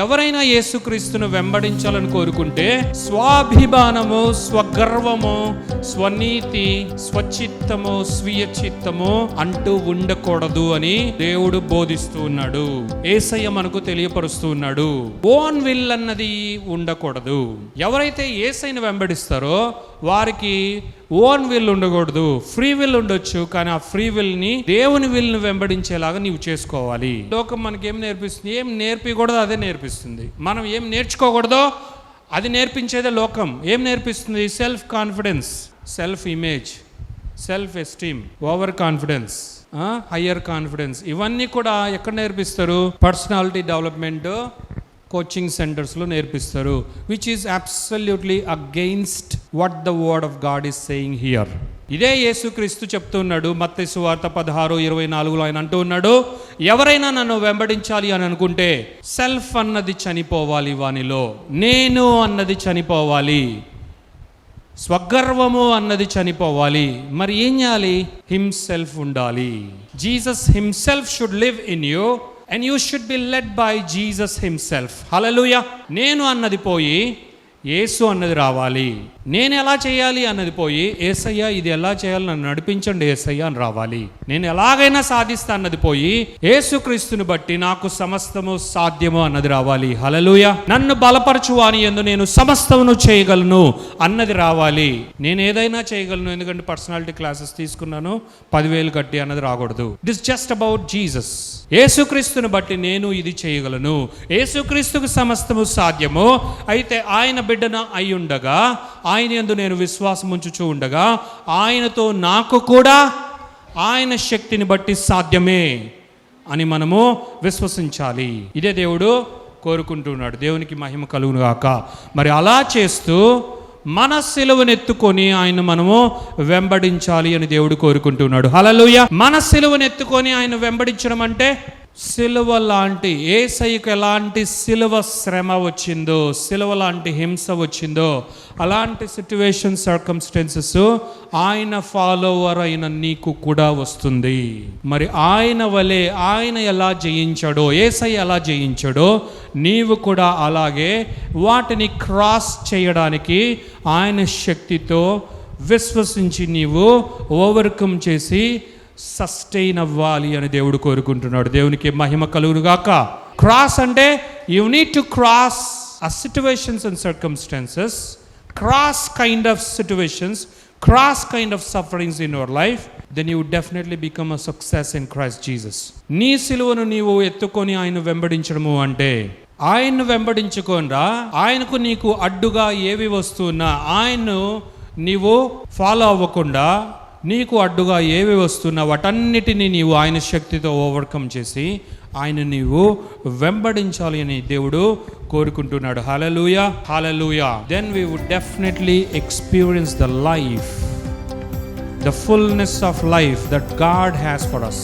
ఎవరైనా యేసుక్రీస్తును వెంబడించాలని కోరుకుంటే స్వాభిమానము, స్వగర్వము, స్వనీతి, స్వచిత్తము, స్వీయ చిత్తము అంటూ ఉండకూడదు అని దేవుడు బోధిస్తూ ఉన్నాడు. యేసయ్య మనకు తెలియపరుస్తూ ఉన్నాడు. ఓన్ విల్ అన్నది ఉండకూడదు. ఎవరైతే యేసయ్యను వెంబడిస్తారో వారికి ఓన్ విల్ ఉండకూడదు. ఫ్రీ విల్ ఉండొచ్చు, కానీ ఆ ఫ్రీ విల్ ని దేవుని విల్ ని వెంబడించేలాగా నీవు చేసుకోవాలి. లోకం మనకేం నేర్పిస్తుంది? ఏం నేర్పించకూడదో అదే నేర్పిస్తుంది. మనం ఏం నేర్చుకోకూడదో అది నేర్పించేదే లోకం. ఏం నేర్పిస్తుంది? Self confidence, self image, self esteem, over confidence, higher confidence. ఇవన్నీ కూడా ఎక్కడ నేర్పిస్తారు? పర్సనాలిటీ డెవలప్మెంట్ కోచింగ్ సెంటర్స్లో నేర్పిస్తారు. Which is absolutely against what the word of God is saying here. ఇదే యేసుక్రీస్తు చెప్తున్నాడు. మత్తయి సువార్త 16:24 ఆయన అంటూ ఉన్నాడు, ఎవరైనా నన్ను వెంబడించాలి అని అనుకుంటే సెల్ఫ్ అన్నది చనిపోవాలి, వానిలో నేను అన్నది చనిపోవాలి, స్వగర్వము అన్నది చనిపోవాలి. మరి ఏం చేయాలి? హిమ్సెల్ఫ్ ఉండాలి. Jesus himself should live in you and you should be led by Jesus himself. Hallelujah. నేను అన్నది పోయి యేసు అన్నది రావాలి. నేను ఎలా చేయాలి అన్నది పోయి యేసయ్య ఇది ఎలా చేయాలి నన్ను నడిపించండి యేసయ్య అని రావాలి. నేను ఎలాగైనా సాధిస్తా అన్నది పోయి యేసుక్రీస్తుని బట్టి నాకు సమస్తము సాధ్యము అన్నది రావాలి. హల్లెలూయా. నన్ను బలపరచు వాని యందు నేను సమస్తమును చేయగలను అన్నది రావాలి. నేను ఏదైనా చేయగలను, ఎందుకంటే పర్సనాలిటీ క్లాసెస్ తీసుకున్నాను 10,000 కట్టి అన్నది రాకూడదు. It is just about Jesus. యేసుక్రీస్తుని బట్టి నేను ఇది చేయగలను, యేసుక్రీస్తుకు సమస్తము సాధ్యము. అయితే ఆయన బిడ్డన అయి ఉండగా, ఆయన యందు నేను విశ్వాసం ఉంచుచూ ఉండగా, ఆయనతో నాకు కూడా ఆయన శక్తిని బట్టి సాధ్యమే అని మనము విశ్వసించాలి. ఇదే దేవుడు కోరుకుంటున్నాడు. దేవునికి మహిమ కలుగును గాక. మరి అలా చేస్తూ మన సిలువనెత్తుకొని ఆయన మనము వెంబడించాలి అని దేవుడు కోరుకుంటున్నాడు. హల్లెలూయా. మన సిలువనెత్తుకొని ఆయన వెంబడించడం అంటే సిలువ లాంటి, యేసయ్యకు ఎలాంటి సిలువ శ్రమ వచ్చిందో, సిలువ లాంటి హింస వచ్చిందో, అలాంటి సిట్యువేషన్ సర్కమ్స్టెన్సెస్ ఆయన ఫాలోవర్ అయిన నీకు కూడా వస్తుంది. మరి ఆయన వలె ఆయన ఎలా జయించాడో, యేసయ్య ఎలా జయించాడో నీవు కూడా అలాగే వాటిని క్రాస్ చేయడానికి ఆయన శక్తితో విశ్వసించి నీవు ఓవర్కమ్ చేసి సస్టైన్ అవ్వాలి అని దేవుడు కోరుకుంటున్నాడు. దేవునికి మహిమ కలుగును గాక. క్రాస్ అంటే యు నీడ్ టు క్రాస్ ఆ situations and circumstances, cross kind of situations, cross kind of sufferings in your life, then you definitely become a success in Christ Jesus. నీ సిలువను నీవు ఎత్తుకొని ఆయన వెంబడించడము అంటే, ఆయన్ను వెంబడించుకోనరా, ఆయనకు నీకు అడ్డుగా ఏవి వస్తున్నా ఆయన్ను నీవు ఫాలో అవ్వకుండా, నీకు అడ్డుగా ఏవి వస్తున్నా వాటన్నిటినీ నీవు ఆయన శక్తితో ఓవర్కమ్ చేసి ఆయన నీవు వెంబడించాలి అని దేవుడు కోరుకుంటున్నాడు. హల్లెలూయా, హల్లెలూయా. Then we would definitely experience the life, the fullness of life that God has for us.